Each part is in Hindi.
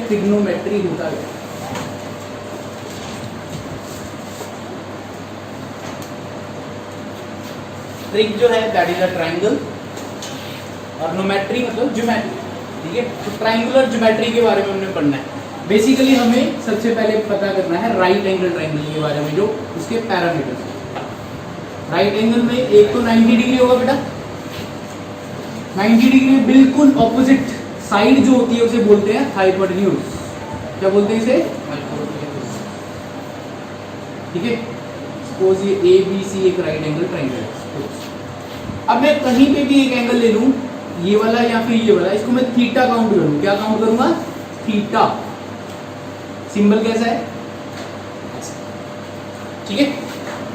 ट्रिग्नोमेट्री होता है। ट्रिग जो है दैट इज अ ट्राइंगल और नोमेट्री मतलब ज्योमेट्री, ठीक है। तो ट्राइंगुलर ज्योमेट्री के बारे में हमने पढ़ना है। बेसिकली हमें सबसे पहले पता करना है राइट एंगल ट्राइंगल के बारे में, जो उसके पैरामीटर्स हैं। राइट एंगल में एक तो 90 डिग्री होगा बेटा, 90 डिग्री बिल्कुल ऑपोजिट साइड जो होती है उसे बोलते हैं हाइपोटेन्यूज। क्या बोलते हैं इसे? ठीक है। सपोज ये ए बी सी एक राइट एंगल ट्राइंगल है। अब मैं कहीं पे भी एक एंगल ले लूं, ये वाला या फिर ये वाला, इसको मैं थीटा काउंट करूं। क्या काउंट करूंगा? थीटा। सिंबल कैसा है? ठीक है।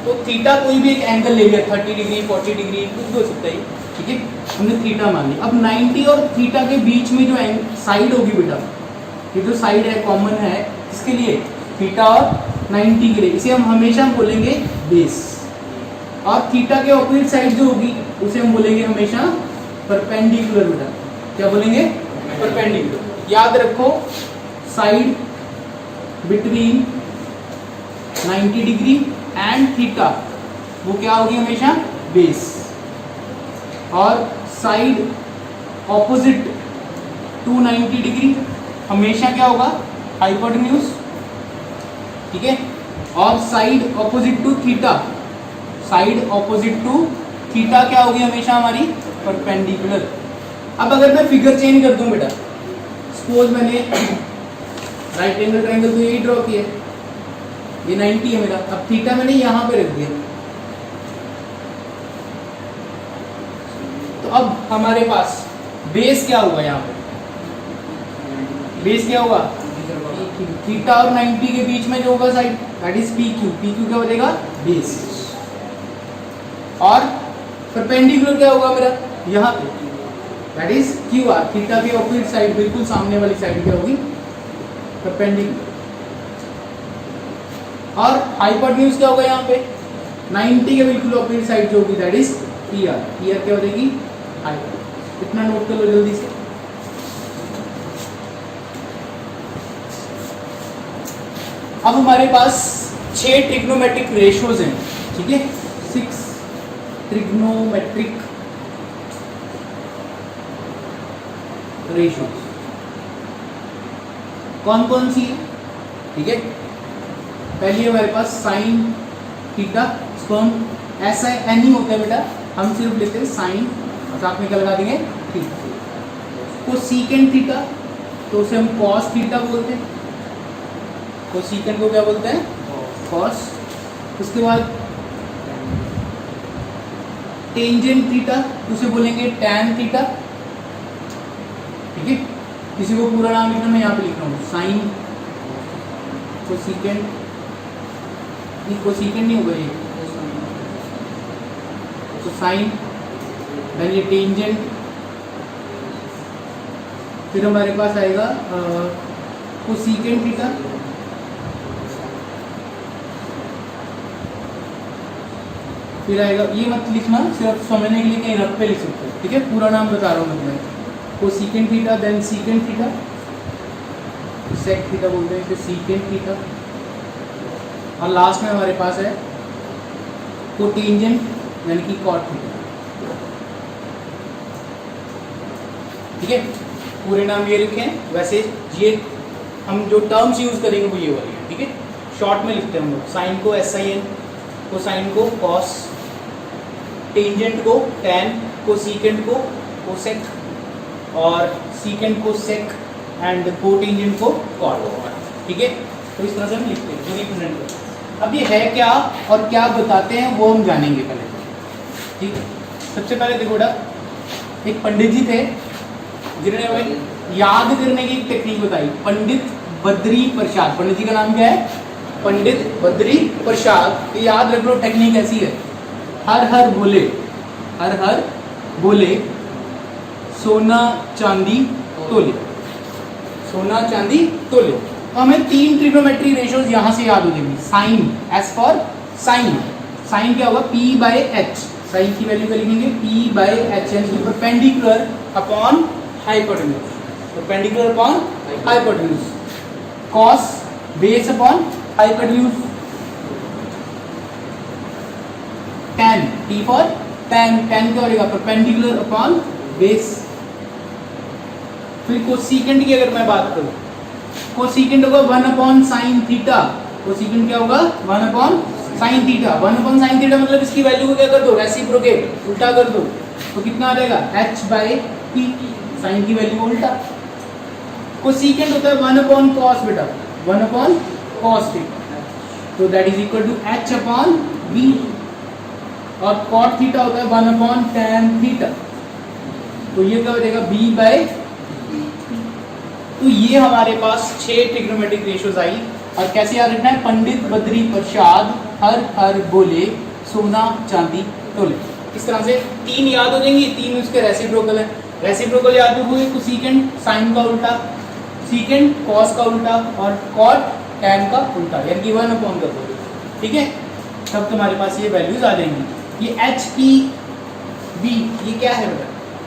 तो थीटा कोई भी एक एंगल ले लिया, 30 डिग्री 40 डिग्री कुछ भी हो सकता है, ठीक है। हमने थीटा मान ली। अब 90 और थीटा के बीच में जो साइड होगी बेटा, ये जो साइड है कॉमन है इसके लिए, थीटा और 90 के लिए, इसे हम हमेशा बोलेंगे बेस। और थीटा के ऑपोजिट साइड जो होगी उसे हम बोलेंगे हमेशा परपेंडिकुलर बेटा। क्या बोलेंगे? परपेंडिकुलर। याद रखो, side between 90 degree and theta वो क्या होगी? हमेशा बेस। और साइड ऑपोजिट टू 90 डिग्री हमेशा क्या होगा? हाइपोटेन्यूज, ठीक है। और side opposite to theta, side opposite to theta क्या होगी? हमेशा हमारी परपेंडिकुलर। अब अगर मैं फिगर चेंज कर दूं बेटा, सपोज मैंने राइट एंगल ट्रायंगल तो यही ड्रॉ किया, ये 90 है मेरा। अब थीटा मैंने यहां पे रख दिया, तो अब हमारे पास बेस क्या होगा? यहाँ पे बेस क्या होगा? थीटा और 90 के बीच में जो होगा side, that is P Q. P Q क्या बनेगा? बेस। और परपेंडिकुलर क्या होगा मेरा? यहाँ पे, that is Q R. Theta की ऑपोजिट साइड, बिल्कुल सामने वाली साइड क्या होगी? परपेंडिकुलर। और हाइपोटेन्यूज क्या होगा? यहाँ पे 90 के बिल्कुल ऑपोजिट साइड जो होगी that is P R. P R क्या हो जाएगी? हाइपोटेन्यूज। इतना नोट कर लो जल्दी से। अब हमारे पास 6 ट्रिग्नोमेट्रिक रेशियोज हैं, ठीक है। 6 ट्रिग्नोमेट्रिक रेशियोज कौन कौन सी है? ठीक है। पहली हमारे पास साइन थीटा, इसको हम ऐसा एन ही होता है बेटा, हम सिर्फ लेते हैं साइन और साथ में क्या लगा देंगे? थीटा। को सीकेंड थीटा, तो उसे हम कॉस थीटा बोलते हैं। तो सीकेंड को क्या बोलते हैं? कॉस। उसके बाद टेंजेंट थीटा, उसे बोलेंगे टैन थीटा, ठीक है। किसी को पूरा नाम लिखना, मैं यहाँ पे लिख रहा हूँ साइन कोसेकेंड, नहीं कोसेकेंड नहीं होगा ये, तो साइन, देन ये टेंजेंट, फिर हमारे पास आएगा कोसेकेंड थीटा, फिर आएगा, ये मत लिखना, सिर्फ समझने के लिए कहीं रफ पे लिख सकते हो, ठीक है। पूरा नाम बता रहा हूँ मैं, cosecant theta, then secant theta, sec theta बोलते हैं, फिर सीकेंड थीटा, और लास्ट में हमारे पास है कोटेंजेंट यानी कि कॉट थीटा, ठीक है। पूरे नाम ये लिखे हैं। वैसे ये हम जो टर्म्स यूज करेंगे वो ये वाली है, ठीक है। शॉर्ट में लिखते हैं हम लोग, साइन को SIN, कोसाइन को कॉस, टेंजेंट को टैन, कोसेकेंड को कोसेक, और सीकेंड को सेक, एंड कोटेंजेंट को कॉट, ठीक है। तो इस तरह से हम लिखते हैं, जो रिप्रेजेंट करते हैं। अब ये है क्या और क्या बताते हैं वो हम जानेंगे पहले, ठीक है। सबसे पहले देखो बेटा, एक पंडित जी थे जिन्होंने हमें याद करने की एक टेक्निक बताई, पंडित बद्री प्रसाद। पंडित जी का नाम क्या है? पंडित बद्री प्रसाद। ये याद रख लो, टेक्निक ऐसी है, हर हर बोले, हर हर बोले, सोना चांदी तोले, सोना चांदी तोले। तो हमें 3 ट्रिग्नोमेट्री रेशियोज यहाँ से याद हो जाएंगी। Sine, S for sine, sine क्या होगा? P/H, साइन की वैल्यू क्या लिखेंगे? P/H, perpendicular upon hypotenuse, perpendicular upon hypotenuse. Cos base upon hypotenuse tan, T for tan, tan क्या हो जाएगा परपेंडिकुलर अपॉन बेस। फिर कोसेकेंट की अगर मैं बात करूं, कोसेकेंट होगा 1 अपॉन साइन थीटा। कोसेकेंट क्या होगा 1 upon sine theta. 1 upon sine theta मतलब इसकी वैल्यू को क्या कर दो रेसिप्रोकेट, उल्टा कर दो, तो कितना आ जाएगा h बाई p, साइन की वैल्यू उल्टा। कोसेकेंट होता है 1 upon cos beta, 1 upon cos theta, तो that is equal to h upon b। और कॉट थीटा होता है 1 अपॉन tan थीटा, तो ये क्या हो जाएगा b बाई। तो ये हमारे पास 6 ट्रिग्नोमेट्रिक रेशियोज आई। और कैसे याद रखना है, पंडित बद्री प्रसाद हर हर बोले सोना चांदी तोले, इस तरह से 3 याद हो जाएंगी। 3 उसके रेसिप्रोकल है, रेसिप्रोकल याद रखोगे तो सीकेंट साइन का उल्टा, सीकेंट कॉस का उल्टा और कॉट tan का उल्टा, यानी कि 1 अपॉन कर दोगे, ठीक है। तब तुम्हारे पास ये वैल्यूज आ जाएंगी। ये h की b ये क्या है बेटा,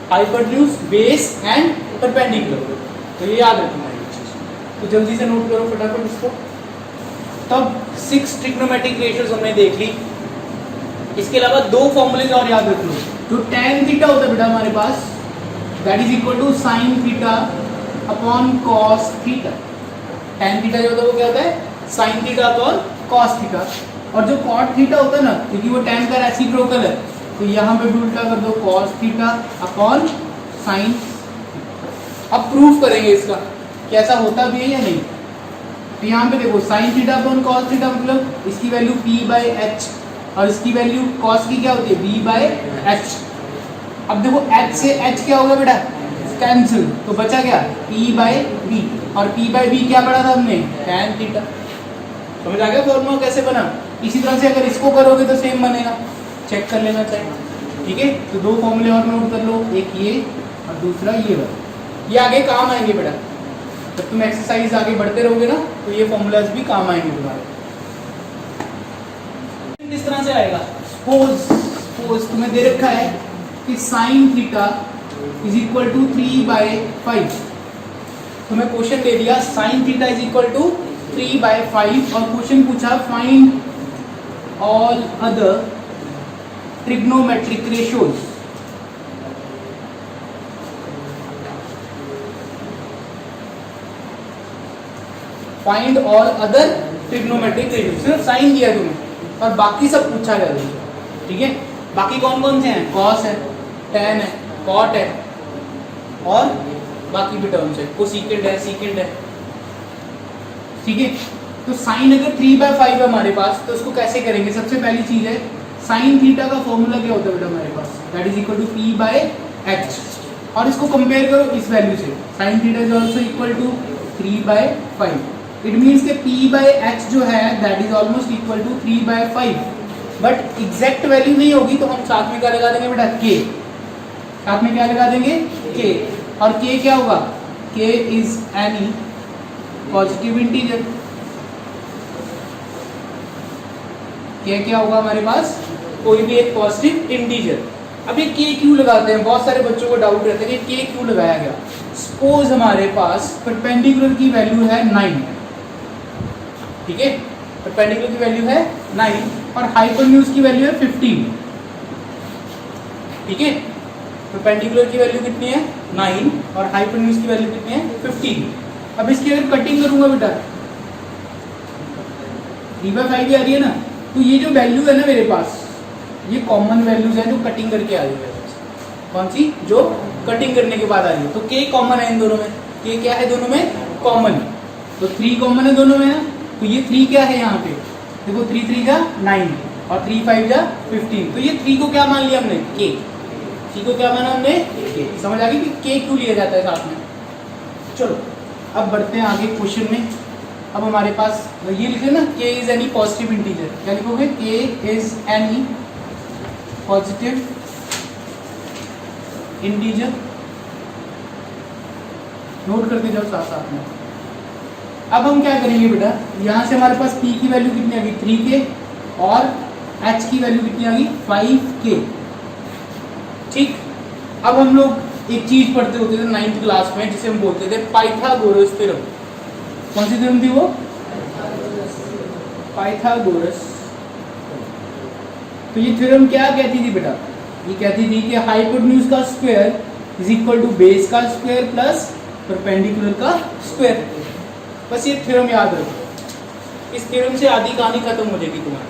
हाइपोटेन्यूज बेस एंड परपेंडिकुलर, तो ये याद रखना है ये चीज। तो जल्दी से नोट करो फटाफट इसको। तब 6 ट्रिग्नोमेट्रिक रेशियोज हमने देख ली। इसके अलावा 2 फॉर्मूलेज और याद रख लो। जो tan थीटा होता है बेटा हमारे पास, that is equal to sign theta upon cos theta. tan theta जो होता है वो क्या होता है sine theta upon cos theta. और जो कॉट थीटा होता है ना, क्योंकि वो tan का रेसिप्रोकल है, तो यहाँ पे भी उल्टा कर दो कॉस थीटा अपॉन साइन। अब प्रूफ करेंगे इसका कैसा होता भी है या नहीं। तो यहाँ पे देखो sign theta upon cos theta मतलब इसकी वैल्यू p बाई एच, और इसकी वैल्यू कॉस की क्या होती है b बाई एच। अब देखो h से h क्या होगा बेटा कैंसिल, तो बचा क्या p बाई b, और p बाई b क्या पढ़ा था हमने tan थीटा। समझ आ गया फॉर्मूला कैसे बना। इसी तरह से अगर इसको करोगे तो सेम बनेगा, चेक कर लेना चाहिए, ठीक है। तो 2 फॉर्मूले और नोट कर लो, एक ये और दूसरा ये वाला, ये आगे काम आएंगे बेटा। जब तुम एक्सरसाइज आगे बढ़ते रहोगे ना तो ये फॉर्मूलाज भी काम आएंगे तुम्हारे। किस तरह से आएगा, सपोज तुम्हें दे रखा है कि sine theta is equal to 3/5। तुम्हें क्वेश्चन दे दिया sine theta is equal to 3/5 और क्वेश्चन पूछा find all other trigonometric ratios. Find all other trigonometric ratios, सिर्फ साइन दिया तुम्हें और बाकी सब पूछा गया है, ठीक है। बाकी कौन कौन से हैं, कॉस है, tan है, कॉट है और बाकी भी टर्म्स है, कोसेकेंट है, सीकेंट है, ठीक है। तो साइन अगर 3/5 है हमारे पास तो उसको कैसे करेंगे। सबसे पहली चीज है साइन थीटा का फॉर्मूला क्या होता है बेटा हमारे पास, that is equal to p by H. और इसको कंपेयर करो इस वैल्यू से, sine theta is also equal to 3/5। It means के p बाई एच जो है that is almost equal to 3/5, but exact value नहीं होगी तो हम साथ में क्या लगा देंगे बेटा k, साथ में क्या लगा देंगे k। और k क्या होगा, k is any positive integer. k क्या होगा हमारे पास, कोई भी एक पॉजिटिव इंटीजर। अब ये k क्यों लगाते हैं, बहुत सारे बच्चों को डाउट रहता है कि k क्यों लगाया गया। सपोज हमारे पास परपेंडिकुलर की वैल्यू है 9, ठीक है, परपेंडिकुलर की वैल्यू है 9 और हाइपोटेन्यूज की वैल्यू है 15, ठीक है। परपेंडिकुलर की वैल्यू कितनी है 9 और हाइपोटेन्यूज की वैल्यू कितनी है 15। अब इसकी अगर कटिंग करूंगा बेटा 3/5 आ रही है ना, तो ये जो वैल्यू है ना मेरे पास ये कॉमन वैल्यूज है जो कटिंग करके आ रही है। कौन सी, जो कटिंग करने के बाद आ रही है। तो k कॉमन है इन दोनों में, k क्या है दोनों में कॉमन, तो 3 कॉमन है दोनों में ना, तो ये 3 क्या है यहाँ पे देखो 3 3 जा 9 और 3 5 जा 15, तो ये 3 को क्या मान लिया हमने k, 3 को क्या माना हमने k। समझ आ गई कि k क्यों लिया जाता है साथ में। चलो अब बढ़ते हैं आगे क्वेश्चन में। अब हमारे पास ये लिखे ना k is any positive integer, क्या लिखोगे k is any positive integer, note करते जाओ साथ साथ में। अब हम क्या करेंगे बेटा, यहाँ से हमारे पास p की वैल्यू कितनी आ गई 3k और h की वैल्यू कितनी आ गई 5k, ठीक। अब हम लोग एक चीज पढ़ते होते थे 9th क्लास में जिसे हम बोलते थे पाइथागोरस थ्योरम, कौन सी थ्योरम थी वो? पाइथागोरस। तो ये थ्योरम क्या कहती थी बेटा? ये कहती थी कि हाइपोटेन्यूज का square is equal to base का स्क्वायर प्लस परपेंडिकुलर का स्क्वायर। बस ये थ्योरम याद रखो। इस थ्योरम से आधी कहानी खत्म हो जाएगी तुम्हारी।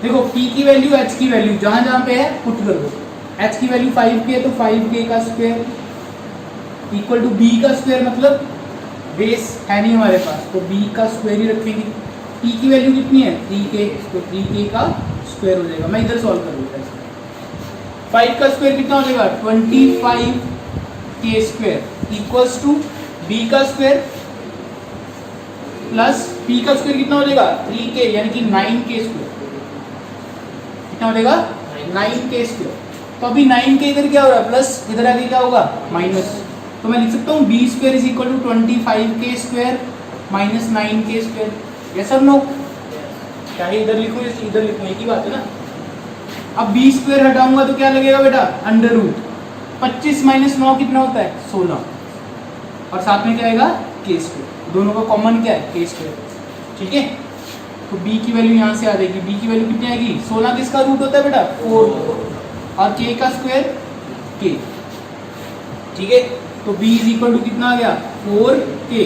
देखो p की वैल्यू h की वैल्यू जहां जहां पे है पुट कर दो। h की वैल्यू 5k है तो 5k का स्क्वायर इक्वल टू b का स्क्वायर, मतलब बेस है नहीं हमारे पास तो b का स्क्वायर ही रखेंगे। p की वैल्यू कितनी है? 3k, तो 3k का स्क्वायर हो जाएगा। मैं इधर सॉल्व कर लूँगा। 5 का स्क्वायर कितना हो जाएगा? 25k square equals to b का स्क्वायर प्लस p का स्क्वायर कितना हो जाएगा? 3k, यानी कि 9k स्क्वायर। कितना हो जाएगा? 9k square. तो अभी 9k इधर क्या हो रहा है? प्लस, इधर आगे क्या होगा? माइनस। तो मैं लिख सकता हूँ b square is equal to 25k square minus 9k square. Yes और नो? चाहे इधर लिखूँ या इधर लिखूँ, एक ही बात है ना। अब b स्क्वायर हटाऊंगा तो क्या लगेगा बेटा? अंडर रूट 25 माइनस 9 कितना होता है? 16, और साथ में क्या आएगा? k square. दोनों का कॉमन क्या है? k square. ठीक है, तो b की वैल्यू यहाँ से आ जाएगी। b की वैल्यू कितनी आएगी? 16 किसका रूट होता है बेटा? 4, और k का स्क्वायर k। ठीक है, तो b इज इक्वल टू कितना आ गया? 4k।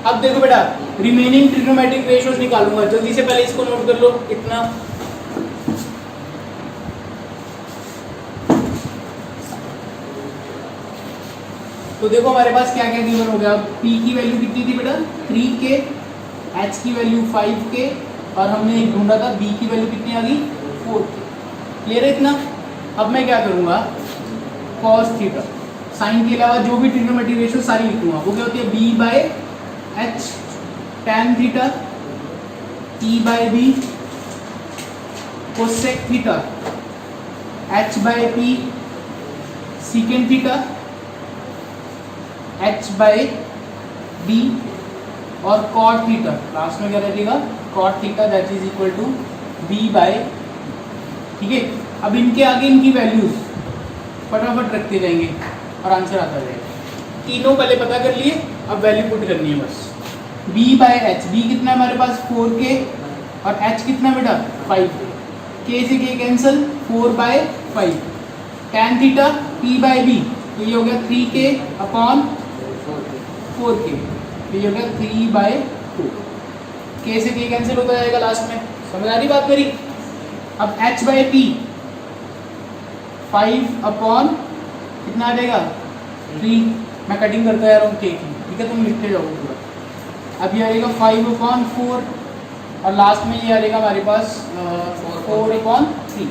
अब देखो बेटा, रिमेनिंग ट्रिग्नोमेट्रिक रेशियोज निकालूंगा। जल्दी से पहले इसको नोट कर लो। इतना तो देखो हमारे पास क्या क्या गिवन हो गया। p की वैल्यू कितनी थी बेटा? 3k, h की वैल्यू 5k, और हमने एक ढूंढा था b की वैल्यू कितनी आ गई? 4k। क्लियर है इतना? अब मैं क्या करूंगा? cos थीटा, साइन के अलावा जो भी ट्रिग्नोमेट्रिक रेशियो सारी लिखूंगा। वो क्या होती है? b by h tan theta, t by b cosec theta, h by p secant theta, h by b, और cot थीटा लास्ट में क्या रहेगा? cot theta that is equal to b by. ठीक है, अब इनके आगे इनकी वैल्यूज फटाफट रखते जाएंगे और आंसर आता जाएगा। तीनों पहले पता कर लिए, अब वैल्यू पुट करनी है बस। b बाय h, b कितना है हमारे पास? 4k, और h कितना बेटा? 5k। k से k cancel, 4 by 5। tan theta p by b, तो ये हो गया 3k अपॉन 4k, तो ये हो गया 3 बाय 2। k से k कैंसिल होता जाएगा लास्ट में। समझ आ रही बात मेरी? अब h बाय p 5 अपॉन कितना आ जाएगा? 3। मैं कटिंग करता जा रहा हूँ k की, ठीक है, तुम लिखते जाओगे पूरा। अब ये आएगा 5 अपॉन 4, और लास्ट में ये आ जाएगा हमारे पास 4 अपॉन 3।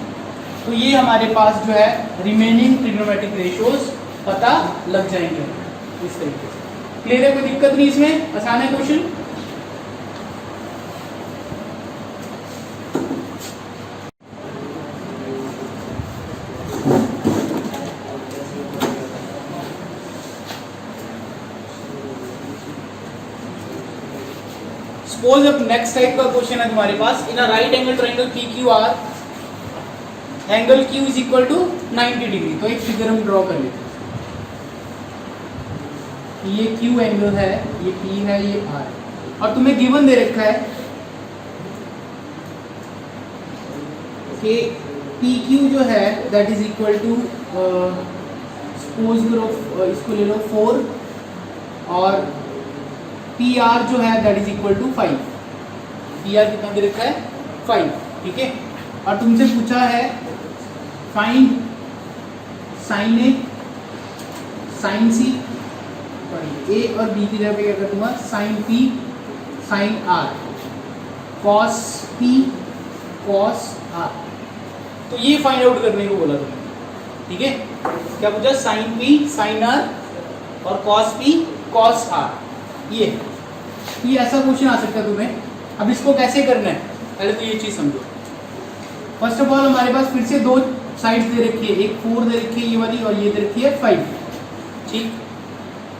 तो ये हमारे पास जो है रिमेनिंग ट्रिग्नोमेट्रिक रेशियोज पता लग जाएंगे इस तरीके से। क्लियर है? कोई दिक्कत नहीं इसमें? आसान है क्वेश्चन। सपोज अब नेक्स्ट टाइप का क्वेश्चन है तुम्हारे पास। In a right angle triangle PQR, angle Q is equal to 90 degree. तो एक फिगर हम ड्रॉ कर लेते हैं। ये Q एंगल है, ये P है, ये R है, और तुम्हें गिवन दे रखा है कि PQ जो है that is equal to, suppose करो इसको ले लो 4, और PR जो है that is equal to 5। PR कितना दे रखा है? 5। ठीक है, और तुमसे पूछा है find sine A, sine C, A और B की जगह पे क्या कर दूंगा? Sine P, sine R, cos P, cos R। तो ये फाइंड आउट करने को बोला तुमने। ठीक है, क्या पूछा? साइन P, साइन R, और cos P, cos R। ये ऐसा क्वेश्चन आ सकता है तुम्हें। अब इसको कैसे करना है, पहले तो ये चीज समझो। फर्स्ट ऑफ ऑल हमारे पास फिर से दो साइड्स दे रखी है, एक 4 दे रखी है ये वाली, और ये दे रखी है 5। ठीक,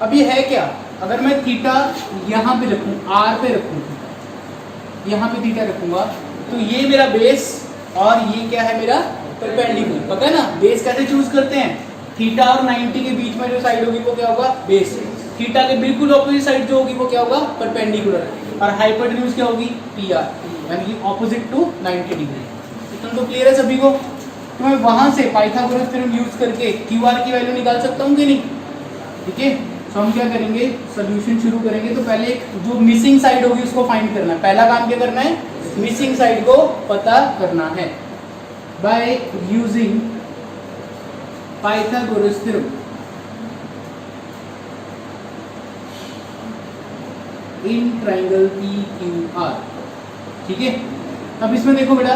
अब ये है क्या? अगर मैं थीटा यहाँ पे रखूँ, R पे रखूँ, यहाँ पे थीटा रखूंगा, तो ये मेरा बेस और ये क्या है? मेरा परपेंडिकुलर। पता है ना बेस कैसे चूज करते हैं? थीटा और 90 के बीच में जो साइड होगी वो क्या होगा? बेस। थीटा के बिल्कुल ऑपोजिट साइड जो होगी वो क्या होगा, परपेंडिकुलर, और हाइपोटेन्यूज क्या होगी, पी आर, यानी कि ऑपोजिट टू 90 डिग्री। इतना तो क्लियर है सभी को। तो मैं वहां से पाइथागोरस थ्योरम यूज करके क्यू आर की वैल्यू निकाल सकता हूँ कि नहीं, ठीक है। तो हम क्या करेंगे, सोल्यूशन शुरू करेंगे। तो पहले जो मिसिंग साइड होगी उसको फाइंड करना है। पहला काम क्या करना है, मिसिंग साइड को पता करना है by using Pythagoras theorem. In triangle P Q are, ठीक है। अब इसमें देखो बेटा,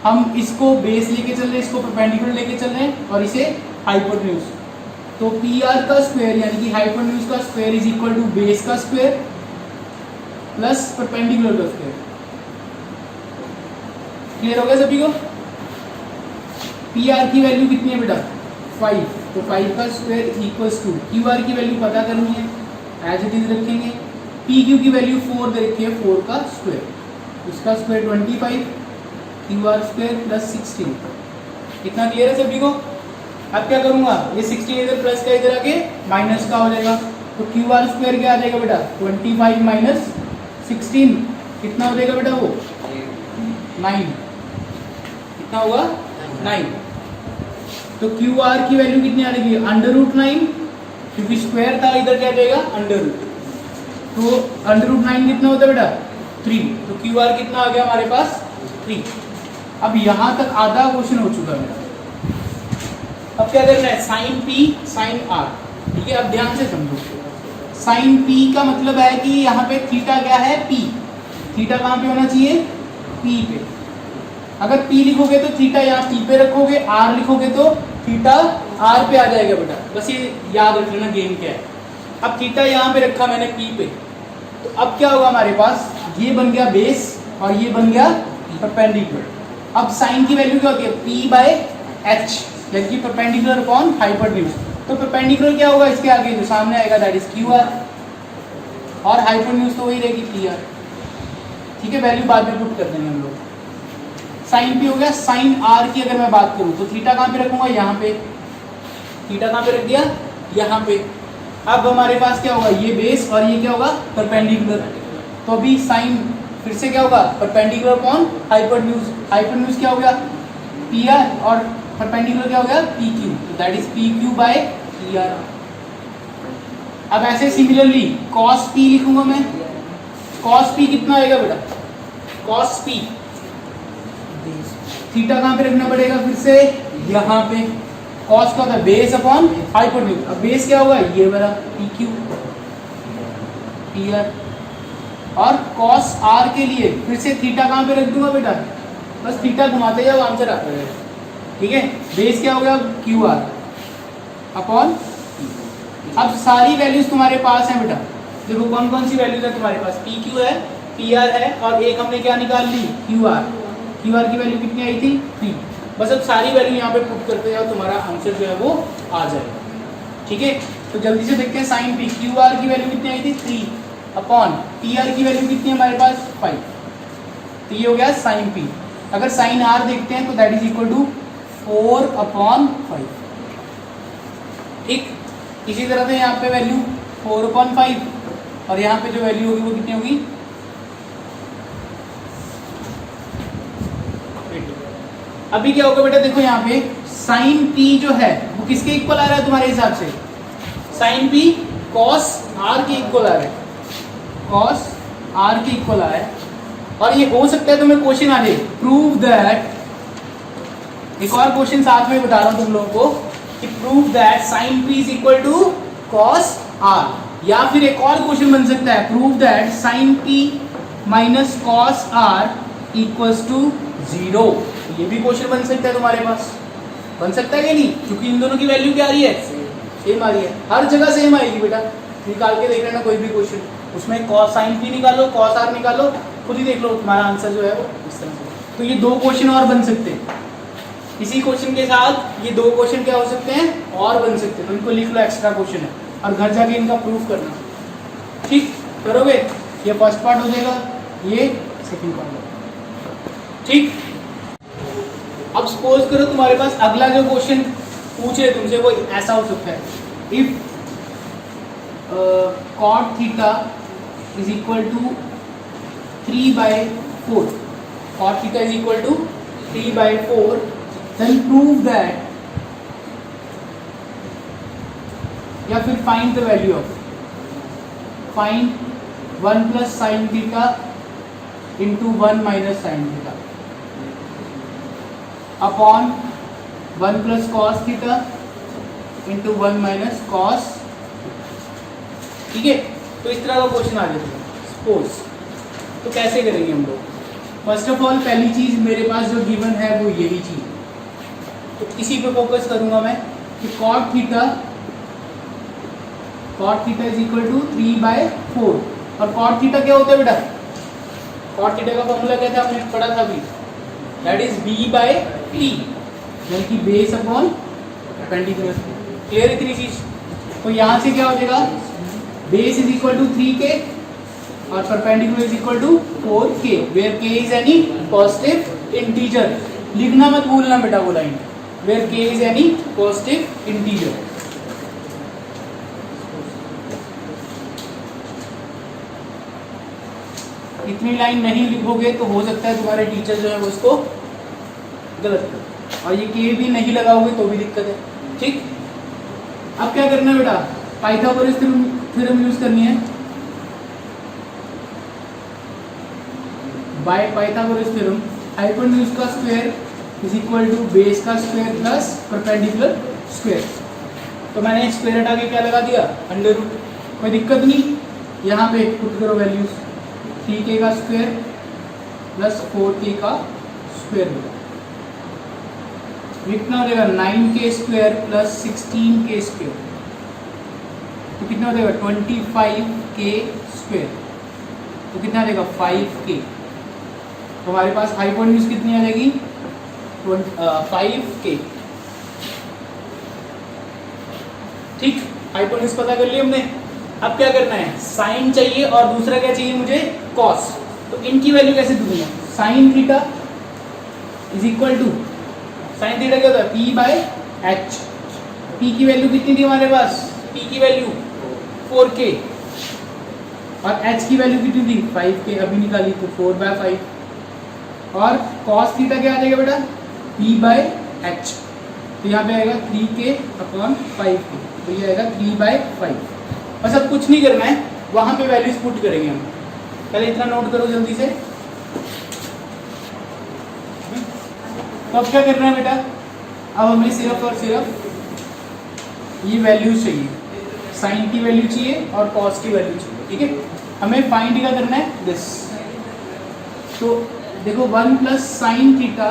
हम इसको बेस लेके चल रहे हैं, इसको परपेंडिकुलर लेके चल रहे हैं, और इसे हाइपोटेन्यूज। तो पी आर का स्क्वायर यानी कि हाइपोटेन्यूज का square is equal to base का स्क्वायर प्लस परपेंडिकुलर का स्क्वायर। क्लियर हो गया सभी को। पी आर की वैल्यू कितनी है बेटा, 5, तो 5 का square equals to, Q R की वैल्यू पता करनी है, एज इट इज रखेंगे। पी क्यू की वैल्यू 4 दे रखी है, 4 का स्क्वायर, उसका square 25, Q R square plus 16। इतना क्लियर है सभी को। अब क्या करूंगा, ये 16 इधर प्लस का इधर आके माइनस का हो जाएगा, तो क्यू आर स्क्वायर क्या आ जाएगा बेटा, 25 माइनस 16 कितना हो जाएगा बेटा, वो 9, कितना होगा 9। तो क्यू आर की वैल्यू कितनी आ जाएगी, √9, क्योंकि स्क्वायर था, इधर क्या जाएगा अंडर रूट, तो √9 कितना होता है बेटा 3, तो क्यू आर कितना आ गया हमारे पास 3। अब यहां तक आधा क्वेश्चन हो चुका है मेरा। अब क्या करना है, साइन पी साइन आर, ठीक है। अब ध्यान से समझो, साइन पी का मतलब है कि यहाँ पे थीटा क्या है, पी। थीटा कहाँ पे होना चाहिए, पी पे। अगर पी लिखोगे तो थीटा यहाँ पी पे रखोगे, आर लिखोगे तो थीटा आर पे आ जाएगा बेटा। बस ये याद रख लेना गेम क्या है। अब थीटा यहाँ पे रखा मैंने पी पे, तो अब क्या होगा हमारे पास, ये बन गया बेस और ये बन गया परपेंडिकुलर। अब साइन की वैल्यू क्या होती है, पी बाय एच, यानी कि परपेंडिकुलर अपॉन हाइपोटेन्यूज। तो परपेंडिकुलर क्या होगा, इसके आगे जो सामने आएगा दैट इज क्यू आर, और हाइपोटेन्यूज तो वही रहेगी पी आर, ठीक है। वैल्यू बाद में पुट कर देंगे हम लोग। साइन पी हो गया। साइन आर की अगर मैं बात करूं तो थीटा कहाँ पे रखूंगा, यहाँ पे। थीटा कहाँ पे रख दिया, यहाँ पे। अब हमारे पास क्या होगा, ये बेस और ये क्या होगा परपेंडिकुलर। तो अभी साइन फिर से क्या होगा, परपेंडिकुलर अपॉन हाइपोटेन्यूज। हाइपोटेन्यूज क्या हो गया, पी आर, और परपेंडिकुलर क्या हो गया, पी क्यू, तो that is P Q by P R. अब ऐसे सिमिलरली कॉस पी लिखूंगा मैं। कॉस पी कितना आएगा बेटा, कॉस पी, थीटा कहाँ पे रखना पड़ेगा, फिर से यहाँ पे। कॉस का होता है बेस अपॉन हाइपोटेन्यूज। अब बेस क्या होगा, ये वाला पी क्यू पी आर। और कॉस आर के लिए फिर से थीटा कहाँ पे रख दूंगा बेटा, बस थीटा घुमाते जाओ, आंसर आता है, ठीक है। बेस क्या हो गया, क्यू आर अपॉन। अब सारी वैल्यूज तुम्हारे पास है बेटा, देखो कौन कौन सी वैल्यूज है तुम्हारे पास, पी क्यू है, पी आर है, और एक हमने क्या निकाल ली, क्यू आर। क्यू आर की वैल्यू कितनी आई थी, 3। बस अब सारी वैल्यू यहाँ पे पुट करते जाओ, तुम्हारा आंसर जो है वो आ जाएगा, ठीक है। तो जल्दी से देखते हैं, साइन पी, क्यू आर की वैल्यू कितनी आई थी 3 अपॉन पी आर की वैल्यू कितनी है हमारे पास 5, तो ये हो गया साइन पी। अगर साइन आर देखते हैं तो that is equal to 4 upon 5, ठीक। इसी तरह से यहाँ पे वैल्यू 4 अपॉन 5, और यहाँ पे जो वैल्यू होगी वो कितनी होगी, अभी क्या होगा बेटा, देखो यहाँ पे साइन पी जो है वो किसके इक्वल आ रहा है तुम्हारे हिसाब से, साइन पी कॉस आर के इक्वल आ रहा है, कॉस आर के इक्वल आ रहा है। और ये हो सकता है तुम्हें क्वेश्चन आ जाए, प्रूव दैट, एक और क्वेश्चन साथ में बता रहा हूं तुम लोगों को, कि prove that sine P is equal to cos R, या फिर एक और क्वेश्चन बन सकता है, prove that sine P minus cos R equals to 0। ये भी क्वेश्चन बन सकता है तुम्हारे पास, बन सकता है कि नहीं, क्योंकि इन दोनों की वैल्यू क्या आ रही है, सेम आ रही है, हर जगह सेम आएगी बेटा। निकाल के देख लेना कोई भी क्वेश्चन, उसमें कॉस साइन पी निकालो, कॉस आर निकालो, खुद ही देख लो तुम्हारा आंसर जो है वो इस तरह से। तो ये 2 क्वेश्चन और बन सकते हैं, इसी क्वेश्चन के साथ ये 2 क्वेश्चन क्या हो सकते हैं और बन सकते हैं, तो इनको लिख लो, एक्स्ट्रा क्वेश्चन है, और घर जाके इनका प्रूफ करना, ठीक करोगे। ये फर्स्ट पार्ट हो जाएगा, ये सेकंड पार्ट होगा, ठीक। अब सपोज करो तुम्हारे पास अगला जो क्वेश्चन पूछे तुमसे वो ऐसा हो सकता है, if cot theta is equal to 3/4, cot theta is equal to 3/4, then prove that, या फिर find the value of, find 1 plus sin theta into 1 minus sin theta upon 1 plus cos theta into 1 minus cos. ठीक है, तो इस तरह का क्वेश्चन आ जाता है सपोज। तो कैसे करेंगे हम लोग? फर्स्ट ऑफ ऑल पहली चीज मेरे पास जो गिवन है वो यही चीज, तो इसी पे फोकस करूंगा मैं कि cot theta is equal to 3/4, और कॉट थीटा क्या होता है बेटा? कॉट थीटा का फॉर्मूला क्या था, हमने पढ़ा था अभी, दैट इज b/t, यानी कि बेस अपॉन परपेंडिकुलर। क्लियर इतनी चीज? तो यहाँ से क्या हो जाएगा, base is equal to 3k और perpendicular is equal to 4k, where k is any positive integer. लिखना मत भूलना बेटा वो line, where k is any positive integer. इतनी लाइन नहीं लिखोगे तो हो सकता है तुम्हारे टीचर जो है वो उसको गलत कर, और ये के भी नहीं लगाओगे तो भी दिक्कत है। ठीक, अब क्या करना है बेटा, पाइथागोरस थ्योरम यूज करनी है। बाय पाइथागोरस थ्योरम हाइपोटेन्यूज का square is equal to base का स्क्वायर प्लस परपेंडिकुलर स्क्वायर। तो मैंने स्क्वायर हटा के क्या लगा दिया, अंडर रूट। कोई दिक्कत नहीं, यहाँ पे पुट करो वैल्यूज, 3k का स्क्वायर प्लस 4k का स्क्वायर होगा, कितना हो जाएगा 9k square plus 16k square, तो कितना हो जाएगा 25k स्क्वायर, तो कितना आ जाएगा 5k। तो हमारे पास हाइपोटेन्यूज कितनी आ जाएगी 5k। ठीक, हाइपोटेन्यूज पता कर लिया हमने। अब क्या करना है, साइन चाहिए और दूसरा क्या चाहिए मुझे, कॉस। तो इनकी वैल्यू कैसे दूंगा, sin theta is equal to, sign theta क्या होता है p/h, p की वैल्यू कितनी थी हमारे पास, p की वैल्यू 4k और h की वैल्यू कितनी थी 5k, अभी निकाली तो 4/5, और cos थीटा क्या आ जाएगा बेटा p/h, तो यहाँ पे आएगा 3k अपॉन 5k, तो ये आएगा 3/5। बस अब कुछ नहीं करना है, वहां पे वैल्यूज पुट करेंगे हम। पहले इतना नोट करो जल्दी से। तो अब क्या करना है बेटा, अब हमें सिर्फ और सिर्फ ये वैल्यूज चाहिए, साइन की वैल्यू चाहिए और कॉस की वैल्यू चाहिए। ठीक है, हमें फाइंड क्या करना है, दिस। तो देखो 1 plus sin theta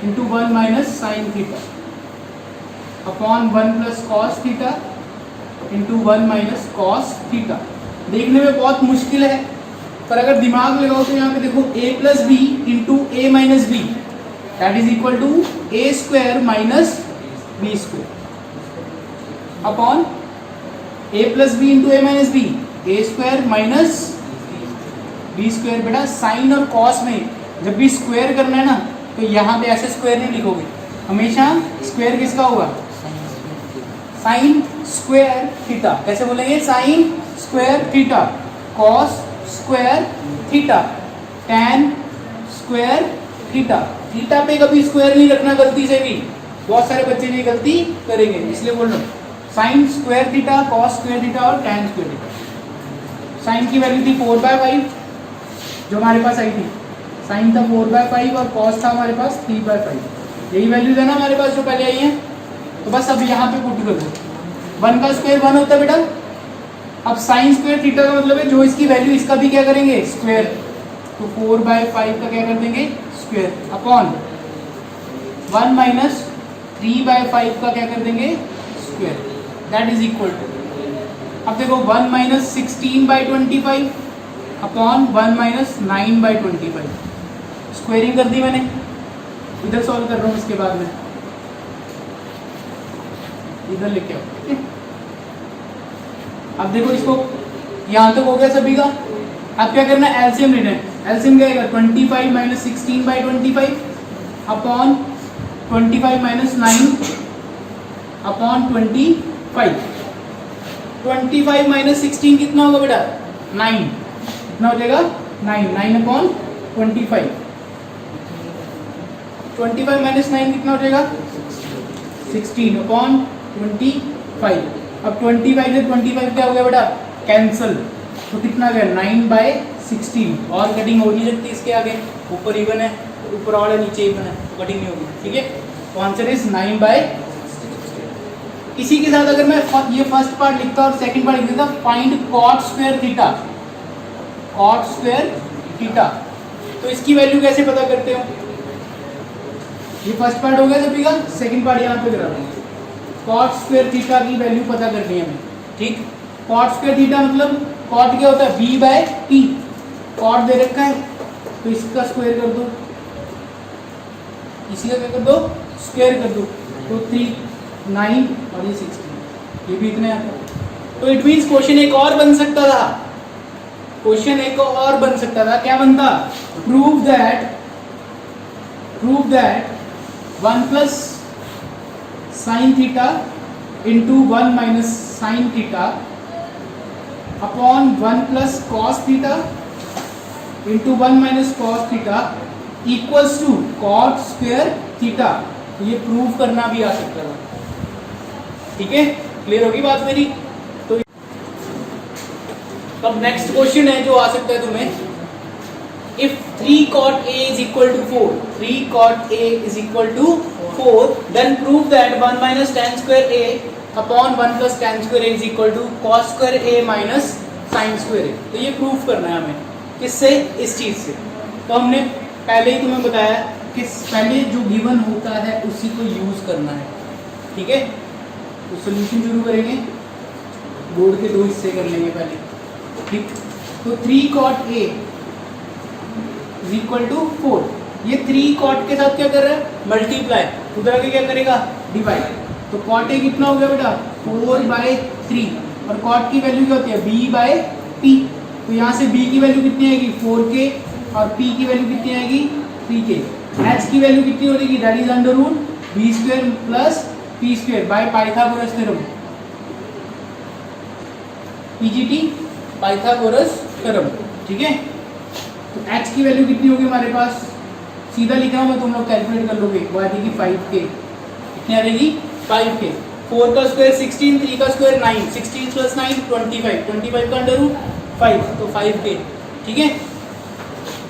into 1 minus sin theta upon 1 plus cos theta into 1 minus cos theta. देखने में बहुत मुश्किल है, पर अगर दिमाग लगाओ तो यहाँ पे देखो a plus B into A minus B, that is equal to A square minus B square upon a plus B into A minus B, A square minus B square. बेटा साइन और कॉस में जब भी स्क्वायर करना है ना, तो यहाँ पे ऐसे स्क्वायर नहीं लिखोगे, हमेशा स्क्वायर किसका होगा, साइन स्क्वायर थीटा। कैसे बोलेंगे, sign square theta, cos square theta, tan square theta. Theta पे कभी स्क्वायर नहीं रखना गलती से भी, बहुत सारे बच्चे ये गलती करेंगे, इसलिए बोल रहा हूँ sign square theta, cos square theta और टैन स्क्वायर थीटा। साइन की वैल्यू थी 4/5 जो हमारे पास आई थी, साइन था 4/5 और कॉस था हमारे पास 3/5। यही वैल्यूज है ना हमारे पास जो पहले आई है। तो बस अब यहाँ पे पुट कर दो, 1 का स्क्वायर 1 होता है बेटा। अब साइन स्क्वायर थीटा का मतलब है जो इसकी वैल्यू इसका भी क्या करेंगे स्क्वायर, तो 4/5 का क्या कर देंगे स्क्वायर अपॉन 1 माइनस 3/5 का क्या कर देंगे square, that is equal to, अब देखो 1 माइनस 16/25 अपॉन 1 माइनस 9/25। स्क्वायरिंग कर दी मैंने, इधर सॉल्व कर रहा हूँ इसके बाद में, इधर लेके आओ। ठीक है, अब देखो इसको यहाँ तक हो गया सभी का। अब क्या करना है, एलसीएम लेना है। एलसीएम क्या आएगा 25 minus 16/25 upon 25 minus 9 upon 25। 25 minus 16 कितना होगा बेटा 9, कितना हो जाएगा 9/25। 25 माइनस 9 कितना हो जाएगा 16/25। अब 25 से 25 क्या हो गया बेटा कैंसल, तो कितना गया 9/16। और कटिंग हो नहीं सकती इसके आगे, ऊपर इवन है ऊपर और है नीचे इवन है, तो कटिंग नहीं होगी, ठीक है। तो आंसर इज 9/16। इसी के साथ अगर मैं ये फर्स्ट पार्ट लिखता और सेकंड पार्ट लिख देता, find cot square theta, cot square theta, तो इसकी वैल्यू कैसे पता करते हो। ये फर्स्ट पार्ट हो गया सभी का, सेकंड पार्ट यहाँ पे करा रहा हूँ। cot स्क्वायर थीटा की वैल्यू पता करनी है हमें, ठीक। cot स्क्वायर थीटा मतलब cot क्या होता है b/p, cot दे रखा है तो इसका स्क्वायर कर दो, इसी का क्या कर दो स्क्वायर कर दो, तो 3 9 और ये 16, ये भी इतने आता है। तो इट मीन्स क्वेश्चन एक और बन सकता था, क्वेश्चन एक और बन सकता था, क्या बनता, prove that 1 plus sin theta into 1 minus sin theta upon 1 plus cos theta into 1 minus cos theta equals to cot square theta. ये प्रूव करना भी आ सकता था, ठीक है, क्लियर होगी बात मेरी। तो अब नेक्स्ट क्वेश्चन है जो आ सकता है तुम्हें, if 3 cot A is equal to 4, 3 cot A is equal to 4, then prove that 1 minus tan square A upon 1 plus tan square A is equal to cos square A minus sin square A। तो ये प्रूफ करना है हमें, किससे, इस चीज से। तो हमने पहले ही तुम्हें बताया कि पहले जो गिवन होता है उसी को यूज करना है, ठीक है। तो सोल्यूशन शुरू करेंगे, बोर्ड के 2 हिस्से कर लेंगे पहले, ठीक। तो 3 cot A is equal to 4, ये 3 cot के साथ क्या कर रहा है मल्टीप्लाई, उधर आगे क्या करेगा डिवाइड, तो cot A कितना हो गया बेटा 4/3, और cot की वैल्यू क्या होती है b/p, तो यहाँ से b की वैल्यू कितनी आएगी 4k और p की वैल्यू कितनी आएगी 3k। h की वैल्यू कितनी हो जाएगी, that is under root b² plus p² by Pythagoras theorem, PGT Pythagoras theorem, ठीक है। तो h की वैल्यू कितनी होगी हमारे पास, सीधा लिख रहा हूँ मैं, तुम लोग कैलकुलेट कर लोगे, वो आ जाएगी 5k, कितनी आ जाएगी 5k। 4 का स्क्वायर 16, 3 का स्क्वायर 9, 16 प्लस 9 25, 25 का अंडर रूट 5, तो 5k, ठीक है।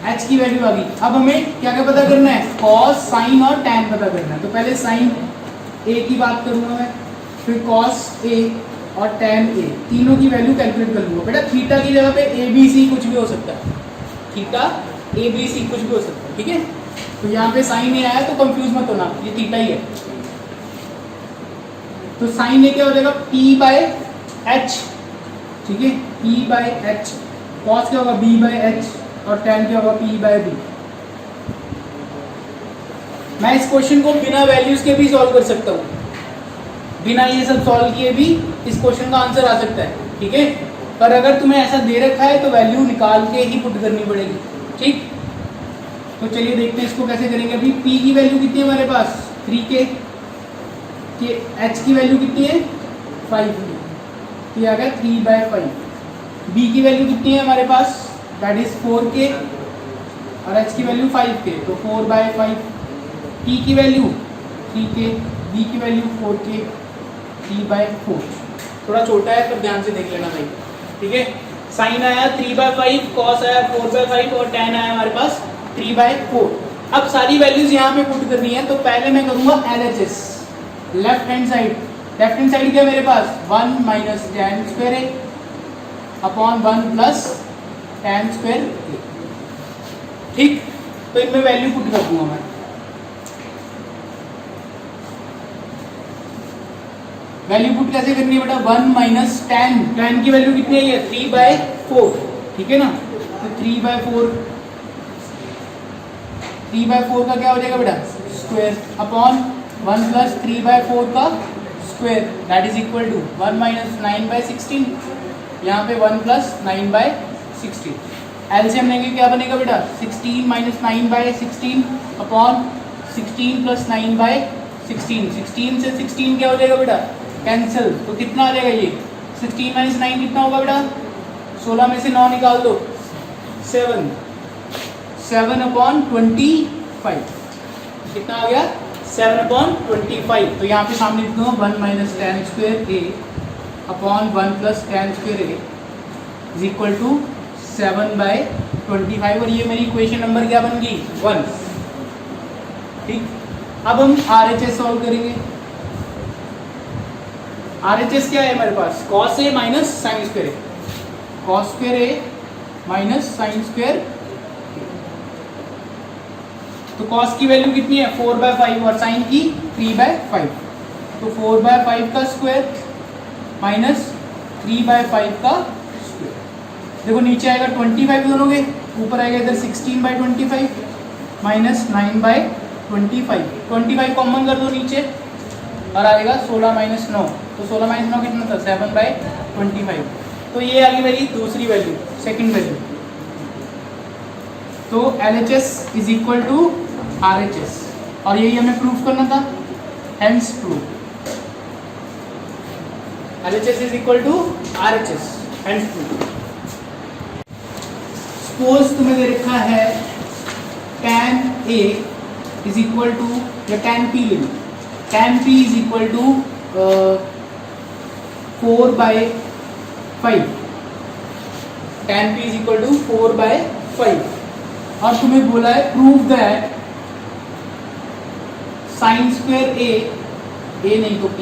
h की वैल्यू आ गई। अब हमें क्या क्या पता करना है, cos, sin और tan पता करना है। तो पहले sin a की बात करूंगा मैं, फिर cos a और tan a, तीनों की वैल्यू कैलकुलेट कर लूंगा। बेटा थीटा की जगह पे abc कुछ भी हो सकता है, थीटा abc कुछ भी हो सकता है, ठीक है। तो यहाँ पे sin a आया तो कंफ्यूज मत होना, ये थीटा ही है। तो sin a क्या हो जाएगा p/h, ठीक है, p/h, cos क्या होगा b/h और tan क्या होगा p/b। मैं इस क्वेश्चन को बिना वैल्यूज के भी सॉल्व कर सकता हूँ, बिना ये सब सॉल्व किए भी इस क्वेश्चन का आंसर आ सकता है, ठीक है। पर अगर तुम्हें ऐसा दे रखा है तो वैल्यू निकाल के ही पुट करनी पड़ेगी, ठीक। तो चलिए देखते हैं इसको कैसे करेंगे। अभी p की वैल्यू कितनी है हमारे पास 3k, h की वैल्यू कितनी है 5, तो ये आ गया 3/5। b की वैल्यू कितनी है हमारे पास, दैट इज 4k और h की वैल्यू 5k, तो 4/5। t की वैल्यू 3k, b की वैल्यू 4k, 3/4। थोड़ा छोटा है पर ध्यान से देख लेना भाई, ठीक है। साइन आया 3/5, कॉस आया 4/5 और tan आया हमारे पास 3/4। अब सारी वैल्यूज यहाँ पे पुट करनी है, तो पहले मैं करूँगा LHS, लेफ्ट हैंड साइड क्या मेरे पास 1 minus tan square a upon 1 plus tan square a, ठीक। तो इनमें वैल्यू पुट कर दूंगा मैं। वैल्यू पुट कैसे करनी है बेटा, 1 माइनस tan की वैल्यू कितनी है 3/4, ठीक है ना। तो 3/4 का क्या हो जाएगा बेटा स्क्वायर अपॉन 1 प्लस 3/4 का square, that is equal to 1 minus 9/16, यहाँ पे 1 प्लस 9/16। एलसीएम लेंगे क्या बनेगा बेटा 16 माइनस 9/16 अपॉन 16 प्लस 9/16। 16 से 16 क्या हो जाएगा बेटा कैंसिल, तो कितना आ जाएगा ये 16 माइनस 9 कितना होगा बेटा? 16 में से 9 निकाल दो, 7 7/25 कितना आ गया? 7/25। तो यहाँ पे सामने लिख दूंगा 1 minus tan square a upon 1 plus tan square a is equal to 7/25 और ये मेरी इक्वेशन नंबर क्या बन गई? 1। ठीक, अब हम RHS सॉल्व करेंगे। RHS क्या है हमारे पास? cos a minus sign square a, cos square a minus sine square. तो cos की वैल्यू कितनी है? 4/5 और साइन की 3/5। तो 4/5 का स्क्वायर माइनस 3/5 का स्क्वायर। देखो नीचे आएगा 25 दोनों के, ऊपर आएगा इधर 16/25 माइनस 9/25। 25 कॉमन कर दो नीचे और आएगा 16 माइनस 9। तो 16 माइनस 9 कितना था? 7/25। तो ये आ गई मेरी दूसरी वैल्यू, सेकंड वैल्यू। तो LHS is equal to RHS और यही हमें प्रूफ करना था, hence proof. LHS is equal to RHS, hence proof. Suppose तुम्हें दे रखा है tan A is equal to, या tan P ले लो, tan P is equal to 4/5, tan P is equal to 4/5 और तुम्हें बोला है prove that sin square a नहीं तो p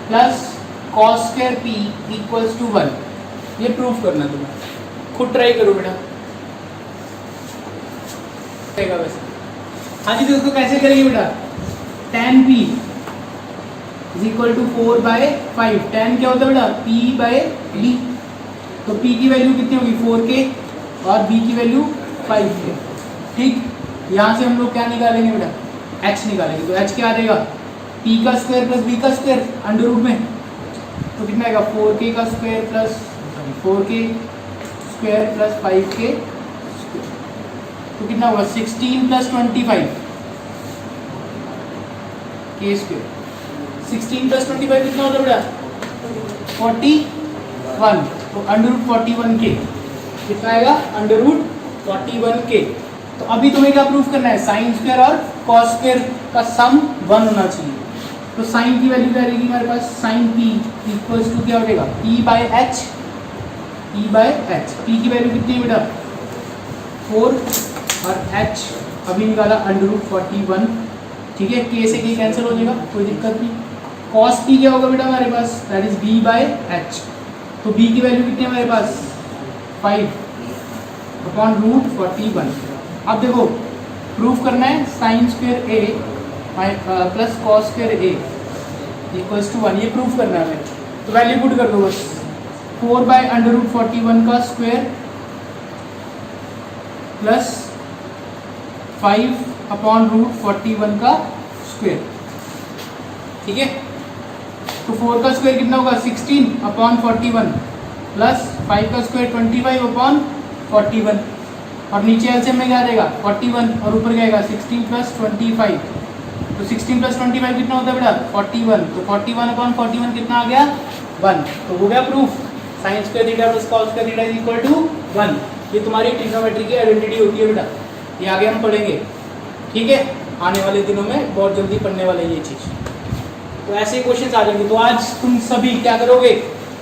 plus cos square p equals to 1। ये प्रूफ करना तुम्हें, खुद ट्राई करो बेटा। वैसे हाँ जी, तो उसको कैसे करेंगे बेटा? tan p is equal to 4/5। tan क्या होता है बेटा? p/d। तो p की वैल्यू कितनी होगी? 4k और b की वैल्यू 5k। ठीक, यहाँ से हम लोग क्या निकालेंगे बेटा? h निकालेंगे। तो h क्या आ जाएगा? p का स्क्वायर प्लस b का स्क्वायर अंडर रूट में, तो कितना आएगा? 4k का square plus 4k square plus 5k square. तो कितना होगा? 16 प्लस 25 k स्क्वायर। 16 प्लस 25 कितना होता है बेटा? 41। तो अंडर रूट 41k कितना आएगा? Under root 41k। तो अभी तुम्हें क्या प्रूफ करना है? साइन स्क्वायर और कॉस स्क्वायर का सम 1 होना चाहिए। तो साइन की वैल्यू क्या रहेगी हमारे पास? साइन p इक्वल्स टू क्या हो जाएगा? p/h। p की वैल्यू कितनी है बेटा? 4 और h अभी निकाला अंडर रूट 41। ठीक है, k से k कैंसिल हो जाएगा, कोई दिक्कत नहीं। कॉस p क्या होगा बेटा हमारे पास? That is b/h। तो b की वैल्यू कितनी है हमारे पास? 5/√41। अब देखो प्रूफ करना है sin square a plus cos square a equals to 1। ये प्रूफ करना है हमें, तो वैल्यू पुट कर दो बस। 4/√41 का स्क्वायर प्लस 5/√41 का स्क्वायर। ठीक है, तो 4 का स्क्वायर कितना होगा? 16/41 प्लस 5 का स्क्वायर 25/41 और नीचे एलसीएम में क्या रहेगा? 41 और ऊपर क्या आएगा? 16 प्लस 25। तो 16 प्लस 25 कितना होता है बेटा? 41। तो 41/41 कितना आ गया? 1। तो हो गया proof, sin square theta plus cos square theta is equal to 1। ये तुम्हारी ट्रिग्नोमेट्री की आइडेंटिटी होती है बेटा, ये आगे हम पढ़ेंगे। ठीक है, आने वाले दिनों में बहुत जल्दी पढ़ने वाले ये चीज़। तो ऐसे क्वेश्चंस आ जाएंगे। तो आज तुम सभी क्या करोगे?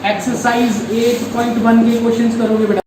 एक्सरसाइज 8.1 के क्वेश्चंस करोगे बेटा।